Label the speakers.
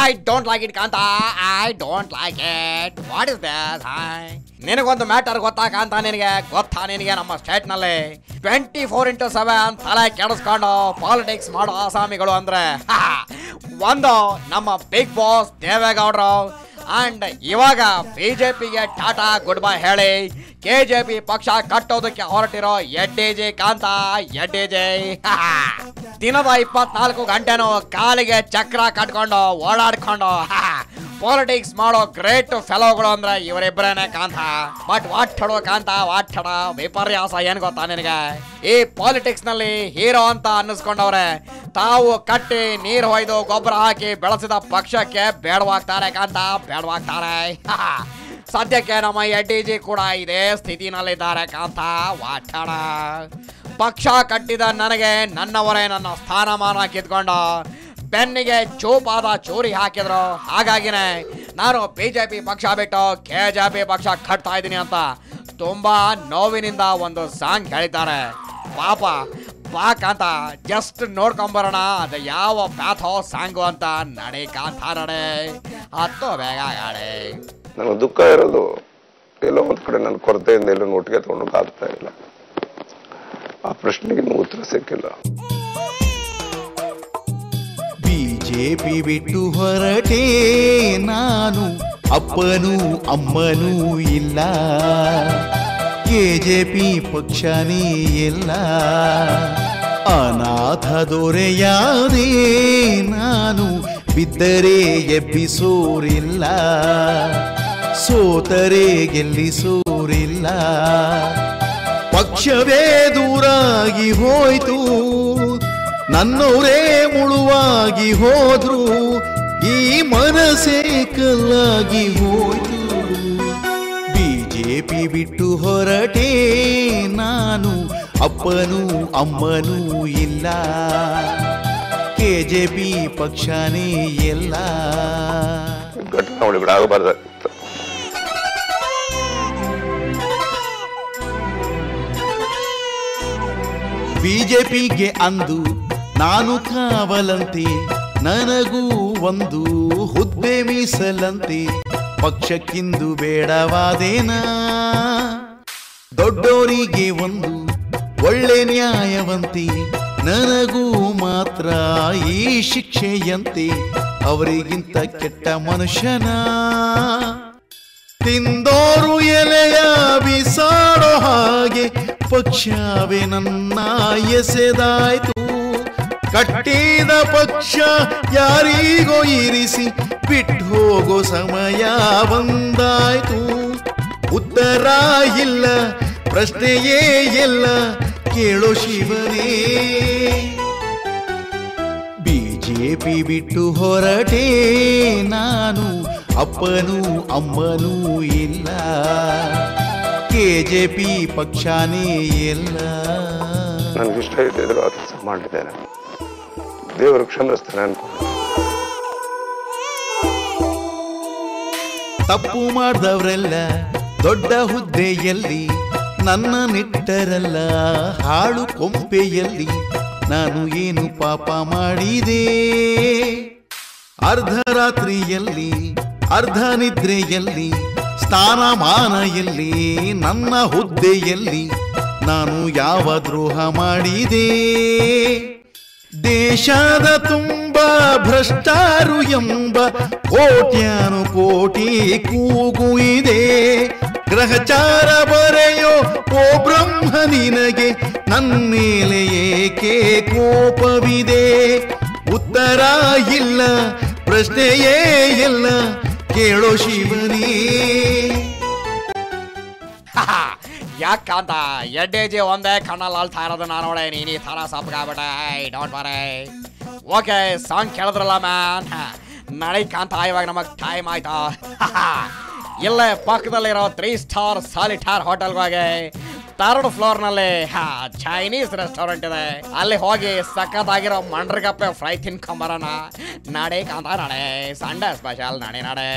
Speaker 1: I don't like it Kantha, I don't like it. What is this? ನಿನಗೊಂದು matter ಗೊತ್ತಾ ಕಾಂತ? ನಿನಗೆ ಗೊತ್ತಾ? ನಿನಗೆ ನಮ್ಮ ಸ್ಟೇಟ್ ನಲ್ಲಿ 24/7 ತಲೆ ಕೆಡಿಸ್ಕೊಂಡು ಪಾಲಿಟಿಕ್ಸ್ ಮಾಡೋ ಆಸಾಮಿಗಳು ಅಂದ್ರೆ ಒಂದು ನಮ್ಮ ಬಿಗ್ ಬಾಸ್ ದೇವೇಗೌಡರು, ಅಂಡ್ ಇವಾಗ ಬಿಜೆಪಿಗೆ ಟಾಟಾ ಗುಡ್ ಬೈ ಹೇಳಿ ಕೆಜೆಪಿ ಪಕ್ಷ ಕಟ್ಟೋದಕ್ಕೆ ಹೊರಟಿರೋ ಎಡ್ಡಿಜಿ ಕಾಂತ, ಎಡ್ಡಿಜಿ. ದಿನದ 24 ಗಂಟೆನೂ ಕಾಲಿಗೆ ಚಕ್ರ ಕಟ್ಕೊಂಡು ಓಡಾಡ್ಕೊಂಡು ಪಾಲಿಟಿಕ್ಸ್ ಮಾಡೋ ಗ್ರೇಟ್ ಫೆಲೋಗಳು ಅಂದ್ರೆ ಇವರಿಬ್ಬರೇನೆ ಕಾಂತ. ಬಟ್ ವಾಠಡೋ ಕಾಂತ, ವಾಠಡ ವಿಪರ್ಯಾಸ ಏನ್ ಗೊತ್ತಾ ನಿನಗೆ? ಈ ಪಾಲಿಟಿಕ್ಸ್ ನಲ್ಲಿ ಹೀರೋ ಅಂತ ಅನ್ನಿಸ್ಕೊಂಡವ್ರೆ ತಾವು ಕಟ್ಟಿ ನೀರು ಹೊಯ್ದು ಗೊಬ್ಬರ ಹಾಕಿ ಬೆಳೆಸಿದ ಪಕ್ಷಕ್ಕೆ ಬೇಡವಾಗ್ತಾರೆ ಕಾಂತ, ಬೇಡವಾಗ್ತಾರೆ. ಸದ್ಯಕ್ಕೆ ನಮ್ಮ ಎಡ್ಡಿಜಿ ಕೂಡ ಇದೇ ಸ್ಥಿತಿನಲ್ಲಿದ್ದಾರೆ ಕಾಂತ, ವಾಠಡ. ಪಕ್ಷ ಕಟ್ಟಿದ ನನಗೆ ನನ್ನವರೇ ನನ್ನ ಸ್ಥಾನಮಾನ ಕಿತ್ಕೊಂಡು ಬೆನ್ನಿಗೆ ಚೂಪಾದ ಚೂರಿ ಹಾಕಿದ್ರು. ಹಾಗಾಗಿನೇ ನಾನು ಬಿಜೆಪಿ ಪಕ್ಷ ಬಿಟ್ಟು ಕೆಜೆಪಿ ಪಕ್ಷ ಕಟ್ತಾ ಇದ್ದೀನಿ ಅಂತ ತುಂಬಾ ನೋವಿನಿಂದ ಒಂದು ಸಾಂಗ್ ಹೇಳಿದ್ದಾರೆ. ಪಾಪ ಬಾಕಂತ ಜಸ್ಟ್ ನೋಡ್ಕೊಂಬರೋಣ ಅದು ಯಾವ ಪ್ಯಾಥೋ ಸಾಂಗು ಅಂತ. ನಡೆ ಕಾಂತ ನಡೆ, ಹತ್ತು ಬೇಗ ಗಾಡಿ.
Speaker 2: ನನಗೆ ದುಃಖ ಇರೋದು ಎಲ್ಲೋ ಒಂದ್ ಕಡೆ ನನ್ನ ಕೊರತೆಯಿಂದ ಎಲ್ಲೂ ಒಟ್ಟಿಗೆ ತಗೊಂಡೋಗಿ ಆಗ್ತಾ ಇಲ್ಲ. ಆ ಪ್ರಶ್ನೆಗೆ ಉತ್ತರ ಸಿಕ್ಕಿಲ್ಲ.
Speaker 3: ಬಿಜೆಪಿ ಬಿಟ್ಟು ಹೊರಟೆ ನಾನು, ಅಪ್ಪನೂ ಅಮ್ಮನೂ ಇಲ್ಲ, ಕೆಜೆಪಿ ಪಕ್ಷನೇ ಇಲ್ಲ, ಅನಾಥ ದೊರೆಯಾದೆ ನಾನು, ಬಿದ್ದರೆ ಎಬ್ಬಿಸೋರಿಲ್ಲ, ಸೋತರೆ ಗೆಲ್ಲಿಸೋರಿಲ್ಲ, ಪಕ್ಷವೇ ದೂರಾಗಿ ಹೋಯ್ತು, ನನ್ನವರೇ ಮುಳುವಾಗಿ ಹೋದ್ರು, ಈ ಮನಸ್ಸೇ ಕಲ್ಲಾಗಿ ಹೋಯ್ತು. ಬಿಜೆಪಿ ಬಿಟ್ಟು ಹೊರಟೆ ನಾನು, ಅಪ್ಪನೂ ಅಮ್ಮನೂ ಇಲ್ಲ, ಕೆಜೆಪಿ ಪಕ್ಷನೇ ಎಲ್ಲ.
Speaker 2: ಘಟನಾವಳಿಗಳು ಆಗಬಾರ್ದಾಗಿತ್ತು.
Speaker 3: ಬಿಜೆಪಿಗೆ ಅಂದು ನಾನು ಕಾವಲಂತೆ, ನನಗೂ ಒಂದು ಹುದ್ದೆ ಮೀಸಲಂತೆ, ಪಕ್ಷಕ್ಕಿಂದು ಬೇಡವಾದೇನಾ, ದೊಡ್ಡೋರಿಗೆ ಒಂದು ಒಳ್ಳೆ ನ್ಯಾಯವಂತೆ, ನನಗೂ ಮಾತ್ರ ಈ ಶಿಕ್ಷೆಯಂತೆ, ಅವರಿಗಿಂತ ಕೆಟ್ಟ ಮನುಷ್ಯನ, ತಿಂದೋರು ಎಲೆಯ ಬಿಸಾಡೋ ಹಾಗೆ ಪಕ್ಷವೇ ನನ್ನ ಎಸೆದಾಯ್ತು, ಕಟ್ಟಿದ ಪಕ್ಷ ಯಾರಿಗೋ ಇರಿಸಿ ಬಿಟ್ಟು ಹೋಗೋ ಸಮಯ ಬಂದಾಯ್ತು. ಉತ್ತರ ಇಲ್ಲ, ಪ್ರಶ್ನೆಯೇ ಇಲ್ಲ, ಕೇಳೋ ಶಿವನೇ. ಬಿಜೆಪಿ ಬಿಟ್ಟು ಹೊರಟೆ ನಾನು, ಅಪ್ಪನೂ ಅಮ್ಮನೂ ಇಲ್ಲ, ಕೆಜೆಪಿ ಪಕ್ಷನೇ ಎಲ್ಲ.
Speaker 2: ನನಗಿಷ್ಟ ಇದ್ದಿದ್ರು ಆ ಕೆಲಸ ಮಾಡಿದ್ದೇನೆ, ದೇವರು ಕ್ಷಮಿಸ್ತಾನೆ ಅನ್ಕೊಂಡು.
Speaker 3: ತಪ್ಪು ಮಾಡಿದವರೆಲ್ಲ ದೊಡ್ಡ ಹುದ್ದೆಯಲ್ಲಿ, ನನ್ನ ನಿಟ್ಟರಲ್ಲ ಹಾಳು ಕೊಂಪೆಯಲ್ಲಿ, ನಾನು ಏನು ಪಾಪ ಮಾಡಿದೆ, ಅರ್ಧರಾತ್ರಿಯಲ್ಲಿ ಅರ್ಧ ನಿದ್ರೆಯಲ್ಲಿ, ಸ್ಥಾನಮಾನ ಎಲ್ಲಿ ನನ್ನ ಹುದ್ದೆಯಲ್ಲಿ, ನಾನು ಯಾವ ದ್ರೋಹ ಮಾಡಿದೆ, ದೇಶದ ತುಂಬ ಭ್ರಷ್ಟಾರು ಎಂಬ ಕೋಟ್ಯಾನು ಕೋಟಿ ಕೂಗು ಇದೆ, ಗ್ರಹಚಾರ ಬರೆಯೋ ಓ ಬ್ರಹ್ಮ ನಿನಗೆ ನನ್ನ ಮೇಲೆ ಏಕೆ ಕೋಪವಿದೆ, ಉತ್ತರ ಇಲ್ಲ, ಪ್ರಶ್ನೆಯೇ ಇಲ್ಲ, ಕೇಳೋ ಶಿವನೇ.
Speaker 1: ಯಾಕಂತ ಎಡ್ಡಿಜಿ ಒಂದೇ ಕಣ್ಣಲ್ಲಿ ಅಳ್ತಾ ಇರೋದು ನಾನು ನೋಡೆ, ನೀನು ಈ ಥರ ಸಪ್ಗಾಗ್ಬಿಟ್ಟೆ. Don't worry. ಓಕೆ, ಸಾಂಗ್ ಕೇಳಿದ್ರಲ್ಲ ಮ್ಯಾನ್, ನಡಿ ಕಾಂತ ಇವಾಗ ನಮಗೆ ಟೈಮ್ ಆಯ್ತಾ. ಇಲ್ಲೇ ಪಕ್ಕದಲ್ಲಿರೋ 3 ಸ್ಟಾರ್ ಸಾಲಿಟಾರ್ ಹೋಟೆಲ್ಗೆ ಹೋಗಿ 3rd ಫ್ಲೋರ್ನಲ್ಲಿ ಚೈನೀಸ್ ರೆಸ್ಟೋರೆಂಟ್ ಇದೆ, ಅಲ್ಲಿ ಹೋಗಿ ಸಖತ್ತಾಗಿರೋ ಮಂಡ್ರಗಪ್ಪೆ ಫ್ರೈ ತಿನ್ಕೊಂಬರೋಣ. ನಡೆ ಕಾಂತ ನಡೆ, ಸಂಡೇ ಸ್ಪೆಷಲ್ ನಡೆ ನಡೆ.